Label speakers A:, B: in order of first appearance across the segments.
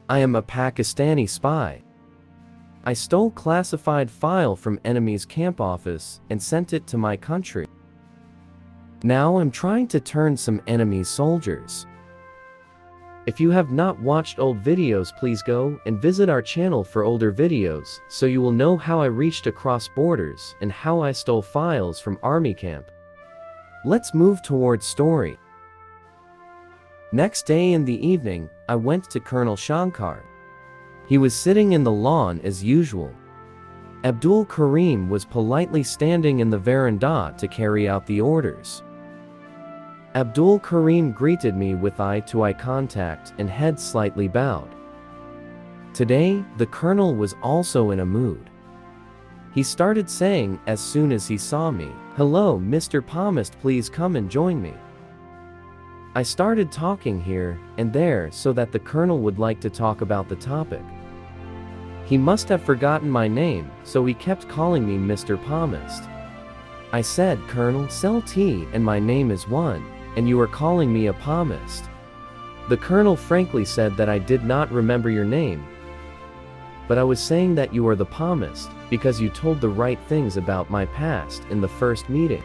A: I am a Pakistani spy. I stole classified file from enemy's camp office and sent it to my country. Now I'm trying to turn some enemy soldiers. If you have not watched old videos, please go and visit our channel for older videos so you will know how I reached across borders and how I stole files from army camp. Let's move towards story. Next day in the evening, I went to Colonel Shankar. He was sitting in the lawn as usual. Abdul Karim was politely standing in the veranda to carry out the orders. Abdul Karim greeted me with eye-to-eye contact and head slightly bowed. Today, the colonel was also in a mood. He started saying as soon as he saw me, "Hello, Mr. Abbas, please come and join me." I started talking here and there so that the colonel would like to talk about the topic. He must have forgotten my name, so he kept calling me Mr. Abbas. I said, "Colonel Selti, and my name is One, and you are calling me a Abbas." The colonel frankly said that I did not remember your name, but I was saying that you are the Abbas because you told the right things about my past in the first meeting.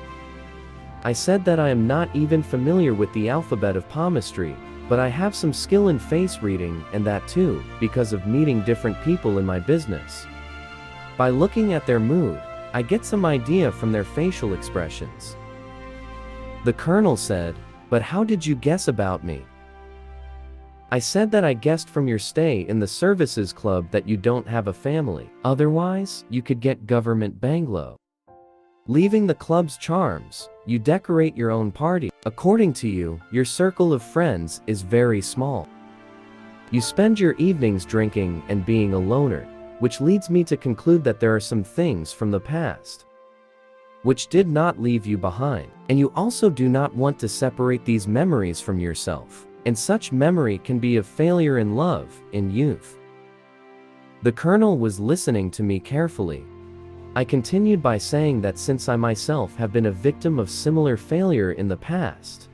A: I said that I am not even familiar with the alphabet of palmistry, but I have some skill in face reading, and that too, because of meeting different people in my business. By looking at their mood, I get some idea from their facial expressions. The colonel said, "But how did you guess about me?" I said that I guessed from your stay in the services club that you don't have a family, otherwise, you could get government bangalow. Leaving the club's charms, you decorate your own party. According to you, your circle of friends is very small. You spend your evenings drinking and being a loner, which leads me to conclude that there are some things from the past which did not leave you behind, and you also do not want to separate these memories from yourself, and such memory can be of failure in love, in youth. The colonel was listening to me carefully. I continued by saying that since I myself have been a victim of similar failure in the past,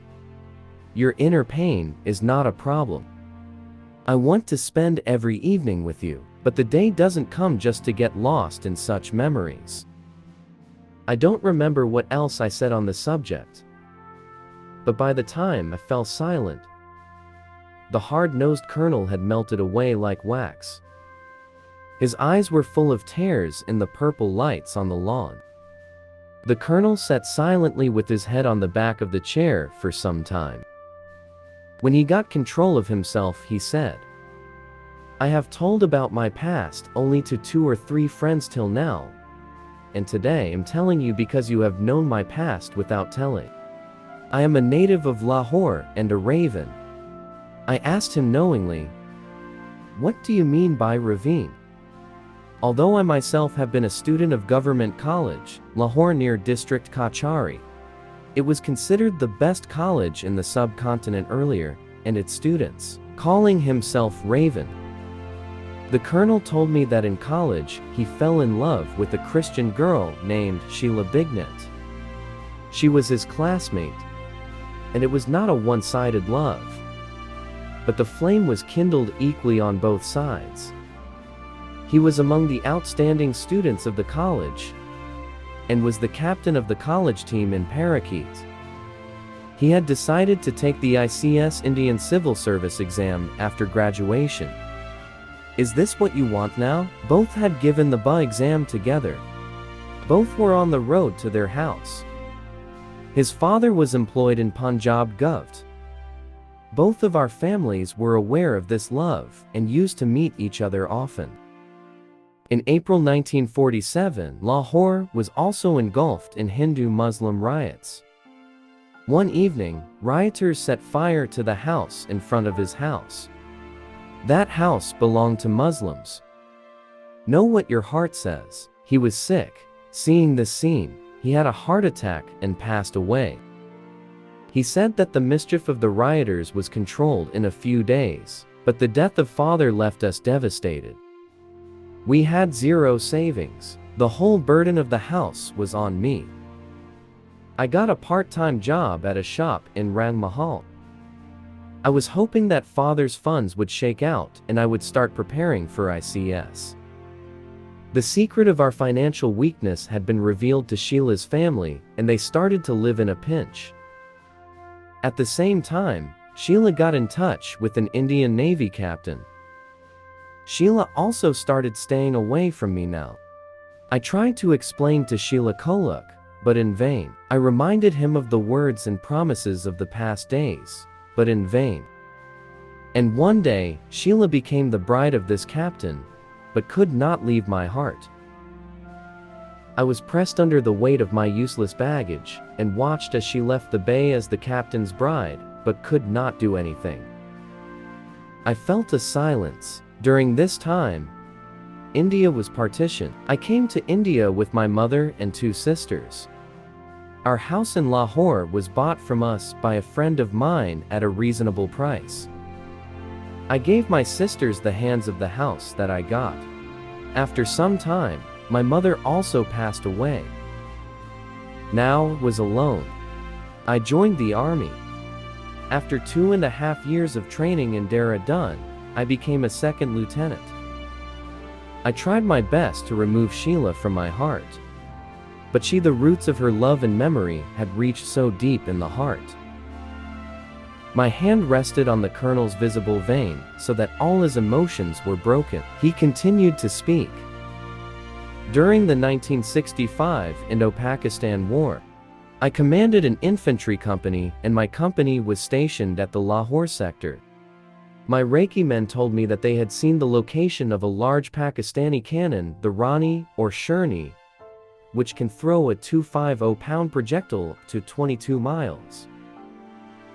A: your inner pain is not a problem. I want to spend every evening with you, but the day doesn't come just to get lost in such memories. I don't remember what else I said on the subject, but by the time I fell silent, the hard-nosed colonel had melted away like wax. His eyes were full of tears in the purple lights on the lawn. The colonel sat silently with his head on the back of the chair for some time. When he got control of himself, he said, "I have told about my past only to 2 or 3 friends till now, and today I'm telling you because you have known my past without telling. I am a native of Lahore and a raven." I asked him knowingly, "What do you mean by ravine?" Although I myself have been a student of government college, Lahore near district Kachari, it was considered the best college in the subcontinent earlier, and its students, calling himself Raven. The colonel told me that in college, he fell in love with a Christian girl named Sheila Bignett. She was his classmate, and it was not a one-sided love, but the flame was kindled equally on both sides. He was among the outstanding students of the college, and was the captain of the college team in parakeet. He had decided to take the ICS Indian Civil Service exam after graduation. Is this what you want now? Both had given the BA exam together. Both were on the road to their house. His father was employed in Punjab Govt. Both of our families were aware of this love and used to meet each other often. In April 1947, Lahore was also engulfed in Hindu-Muslim riots. One evening, rioters set fire to the house in front of his house. That house belonged to Muslims. Know what your heart says. He was sick. Seeing this scene, he had a heart attack and passed away. He said that the mischief of the rioters was controlled in a few days, but the death of father left us devastated. We had 0 savings. The whole burden of the house was on me. I got a part-time job at a shop in Rang Mahal. I was hoping that father's funds would shake out and I would start preparing for ICS. The secret of our financial weakness had been revealed to Sheila's family, and they started to live in a pinch. At the same time, Sheila got in touch with an Indian Navy captain. Sheila also started staying away from me now. I tried to explain to Sheila Kolak, but in vain. I reminded him of the words and promises of the past days, but in vain. And one day, Sheila became the bride of this captain, but could not leave my heart. I was pressed under the weight of my useless baggage, and watched as she left the bay as the captain's bride, but could not do anything. I felt a silence. During this time, India was partitioned. I came to India with my mother and 2 sisters. Our house in Lahore was bought from us by a friend of mine at a reasonable price. I gave my sisters the hands of the house that I got. After some time, my mother also passed away. Now was alone. I joined the army. After 2.5 years of training in Dehradun, I became a 2nd lieutenant. I tried my best to remove Sheila from my heart. But the roots of her love and memory had reached so deep in the heart. My hand rested on the colonel's visible vein, so that all his emotions were broken. He continued to speak. During the 1965 Indo-Pakistan War, I commanded an infantry company, and my company was stationed at the Lahore sector. My Reiki men told me that they had seen the location of a large Pakistani cannon, the Rani or Shirni, which can throw a 250-pound projectile to 22 miles.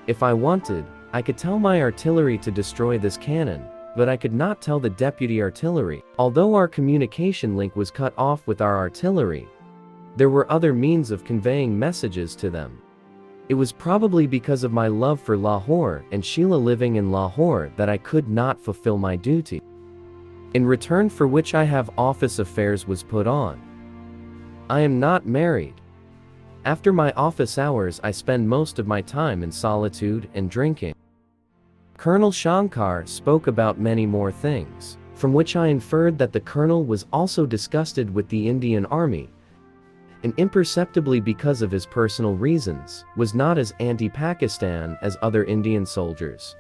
A: If I wanted, I could tell my artillery to destroy this cannon, but I could not tell the deputy artillery. Although our communication link was cut off with our artillery, there were other means of conveying messages to them. It was probably because of my love for Lahore and Sheila living in Lahore that I could not fulfill my duty. In return for which I have office affairs was put on. I am not married. After my office hours I spend most of my time in solitude and drinking. Colonel Shankar spoke about many more things, from which I inferred that the colonel was also disgusted with the Indian Army, and imperceptibly because of his personal reasons, was not as anti-Pakistan as other Indian soldiers.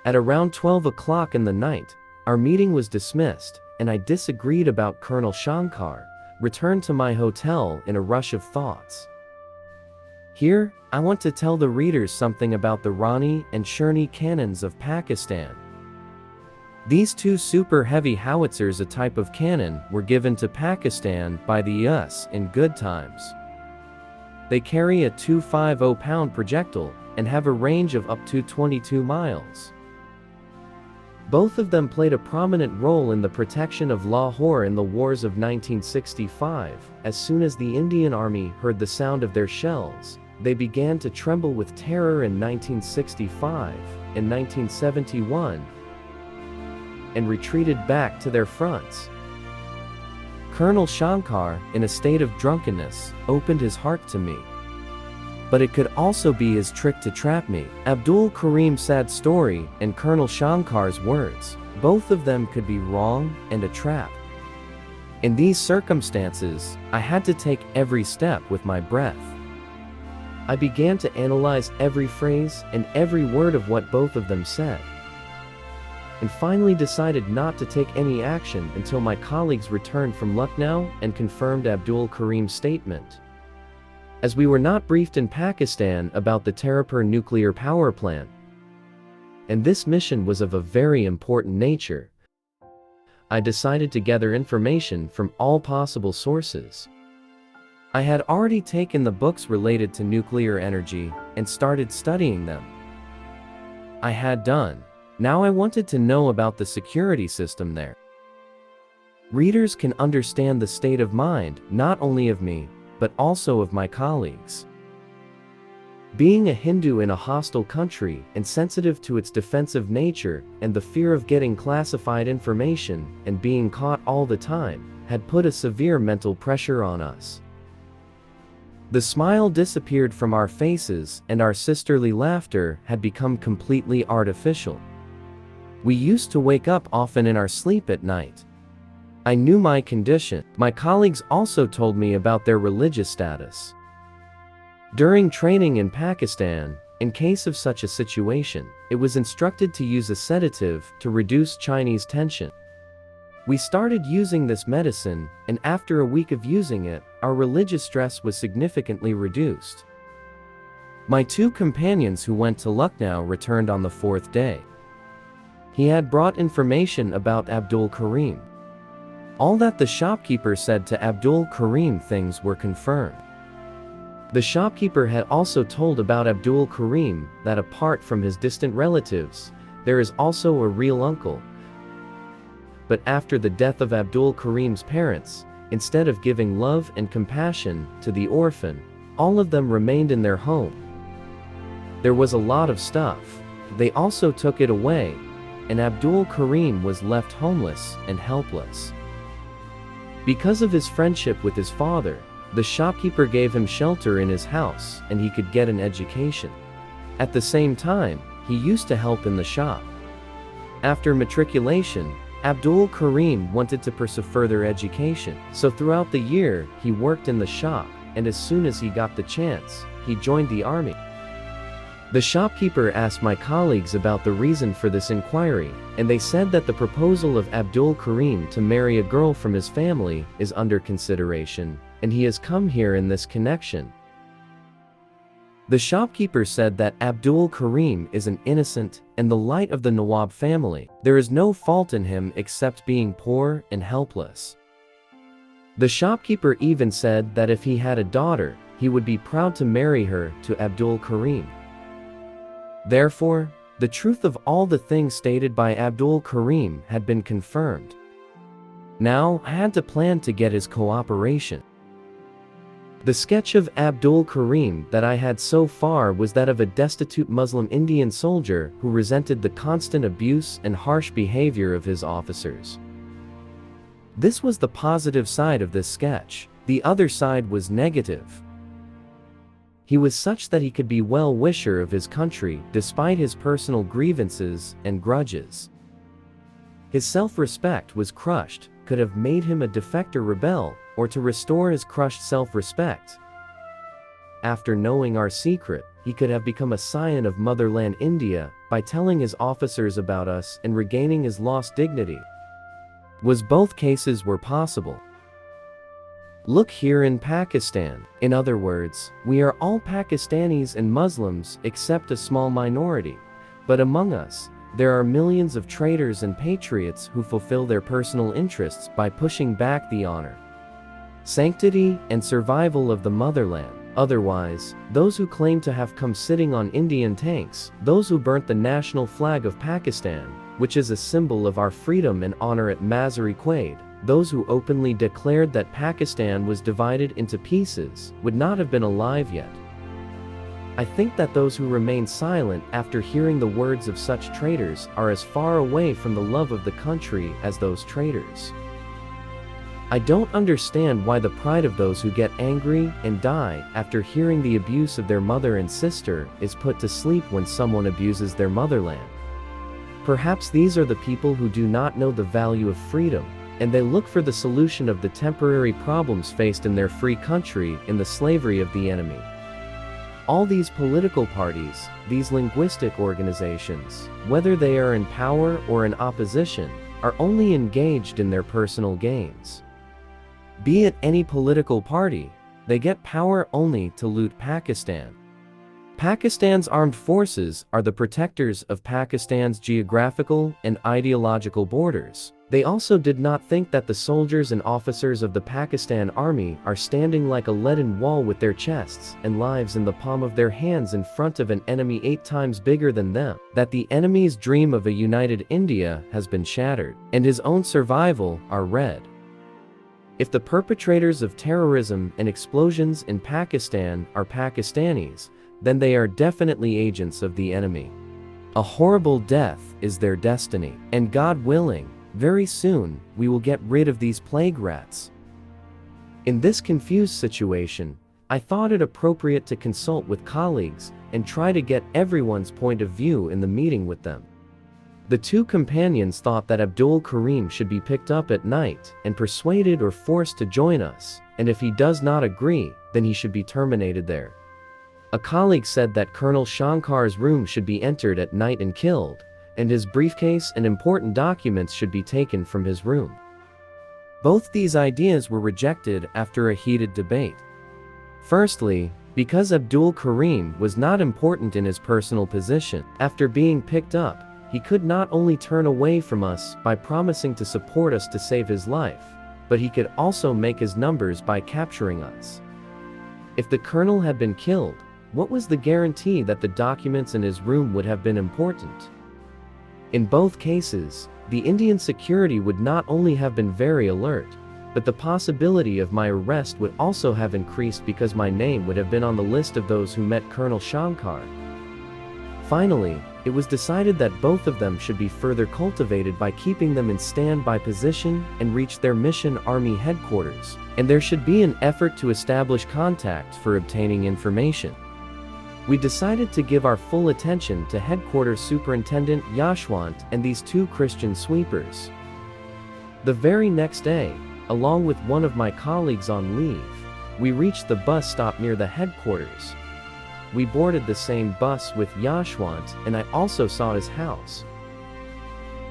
A: At around 12 o'clock in the night, our meeting was dismissed, and I disagreed about Colonel Shankar, returned to my hotel in a rush of thoughts. Here, I want to tell the readers something about the Rani and Shirni cannons of Pakistan. These 2 super heavy howitzers, a type of cannon, were given to Pakistan by the US in good times. They carry a 250-pound projectile and have a range of up to 22 miles. Both of them played a prominent role in the protection of Lahore in the wars of 1965. As soon as the Indian Army heard the sound of their shells, they began to tremble with terror in 1965, in 1971, and retreated back to their fronts. Colonel Shankar, in a state of drunkenness, opened his heart to me. But it could also be his trick to trap me. Abdul Karim's sad story and Colonel Shankar's words, both of them could be wrong and a trap. In these circumstances, I had to take every step with my breath. I began to analyze every phrase and every word of what both of them said, and finally decided not to take any action until my colleagues returned from Lucknow and confirmed Abdul Karim's statement. As we were not briefed in Pakistan about the Tarapur nuclear power plant, and this mission was of a very important nature, I decided to gather information from all possible sources. I had already taken the books related to nuclear energy and started studying them. I had done. Now I wanted to know about the security system there. Readers can understand the state of mind, not only of me, but also of my colleagues. Being a Hindu in a hostile country and sensitive to its defensive nature and the fear of getting classified information and being caught all the time had put a severe mental pressure on us. The smile disappeared from our faces, and our sisterly laughter had become completely artificial. We used to wake up often in our sleep at night. I knew my condition. My colleagues also told me about their religious status. During training in Pakistan, in case of such a situation, it was instructed to use a sedative to reduce Chinese tension. We started using this medicine, and after a week of using it, our religious stress was significantly reduced. My 2 companions who went to Lucknow returned on the 4th day. He had brought information about Abdul Karim. All that the shopkeeper said to Abdul Karim things were confirmed. The shopkeeper had also told about Abdul Karim that apart from his distant relatives, there is also a real uncle. But after the death of Abdul Karim's parents, instead of giving love and compassion to the orphan, all of them remained in their home. There was a lot of stuff. They also took it away, and Abdul Karim was left homeless and helpless. Because of his friendship with his father, the shopkeeper gave him shelter in his house and he could get an education. At the same time, he used to help in the shop. After matriculation, Abdul Karim wanted to pursue further education, so throughout the year, he worked in the shop, and as soon as he got the chance, he joined the army. The shopkeeper asked my colleagues about the reason for this inquiry, and they said that the proposal of Abdul Karim to marry a girl from his family is under consideration, and he has come here in this connection. The shopkeeper said that Abdul Karim is an innocent and the light of the Nawab family. There is no fault in him except being poor and helpless. The shopkeeper even said that if he had a daughter, he would be proud to marry her to Abdul Karim. Therefore, the truth of all the things stated by Abdul Karim had been confirmed. Now I had to plan to get his cooperation. The sketch of Abdul Karim that I had so far was that of a destitute Muslim Indian soldier who resented the constant abuse and harsh behavior of his officers. This was the positive side of this sketch. The other side was negative. He was such that he could be well-wisher of his country despite his personal grievances and grudges. His self-respect was crushed, could have made him a defector rebel, or to restore his crushed self-respect. After knowing our secret, he could have become a scion of motherland India by telling his officers about us and regaining his lost dignity. Both cases were possible. Look here in Pakistan. In other words, we are all Pakistanis and Muslims except a small minority. But among us, there are millions of traitors and patriots who fulfill their personal interests by pushing back the honor, sanctity, and survival of the motherland. Otherwise, those who claim to have come sitting on Indian tanks, those who burnt the national flag of Pakistan, which is a symbol of our freedom and honor at Mazar-e-Quaid, those who openly declared that Pakistan was divided into pieces, would not have been alive yet. I think that those who remain silent after hearing the words of such traitors are as far away from the love of the country as those traitors. I don't understand why the pride of those who get angry and die after hearing the abuse of their mother and sister is put to sleep when someone abuses their motherland. Perhaps these are the people who do not know the value of freedom, and they look for the solution of the temporary problems faced in their free country in the slavery of the enemy. All these political parties, these linguistic organizations, whether they are in power or in opposition, are only engaged in their personal gains. Be it any political party, they get power only to loot Pakistan. Pakistan's armed forces are the protectors of Pakistan's geographical and ideological borders. They also did not think that the soldiers and officers of the Pakistan army are standing like a leaden wall with their chests and lives in the palm of their hands in front of an enemy 8 times bigger than them, that the enemy's dream of a united India has been shattered, and his own survival are red. If the perpetrators of terrorism and explosions in Pakistan are Pakistanis, then they are definitely agents of the enemy. A horrible death is their destiny, and God willing, very soon, we will get rid of these plague rats. In this confused situation, I thought it appropriate to consult with colleagues and try to get everyone's point of view in the meeting with them. The two companions thought that Abdul Karim should be picked up at night and persuaded or forced to join us, and if he does not agree, then he should be terminated there. A colleague said that Colonel Shankar's room should be entered at night and killed, and his briefcase and important documents should be taken from his room. Both these ideas were rejected after a heated debate. Firstly, because Abdul Karim was not important in his personal position. After being picked up, he could not only turn away from us by promising to support us to save his life, but he could also make his numbers by capturing us. If the colonel had been killed, what was the guarantee that the documents in his room would have been important? In both cases, the Indian security would not only have been very alert, but the possibility of my arrest would also have increased because my name would have been on the list of those who met Colonel Shankar. Finally, it was decided that both of them should be further cultivated by keeping them in standby position and reach their mission army headquarters, and there should be an effort to establish contact for obtaining information. We decided to give our full attention to Headquarters Superintendent Yashwant and these two Christian sweepers. The very next day, along with one of my colleagues on leave, we reached the bus stop near the headquarters. We boarded the same bus with Yashwant, and I also saw his house.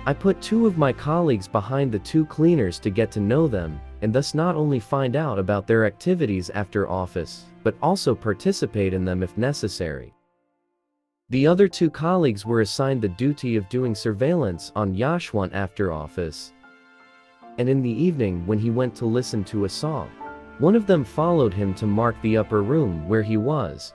A: I put two of my colleagues behind the two cleaners to get to know them, and thus not only find out about their activities after office, but also participate in them if necessary. The other two colleagues were assigned the duty of doing surveillance on Yashwant after office, and in the evening when he went to listen to a song. One of them followed him to mark the upper room where he was,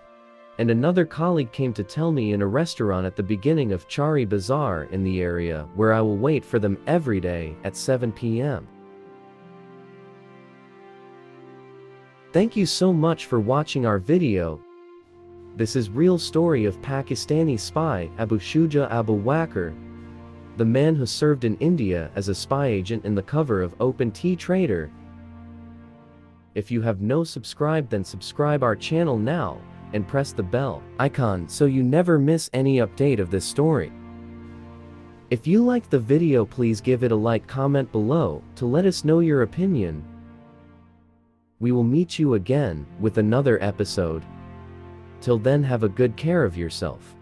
A: and another colleague came to tell me in a restaurant at the beginning of Chari Bazaar in the area where I will wait for them every day at 7 p.m. Thank you so much for watching our video. This is real story of Pakistani spy Abu Shuja Abu Wakar, the man who served in India as a spy agent in the cover of Open Tea Trader. If you have no subscribed, then subscribe our channel now and press the bell icon so you never miss any update of this story. If you liked the video, please give it a like, comment below to let us know your opinion. We will meet you again with another episode. Till then, have a good care of yourself.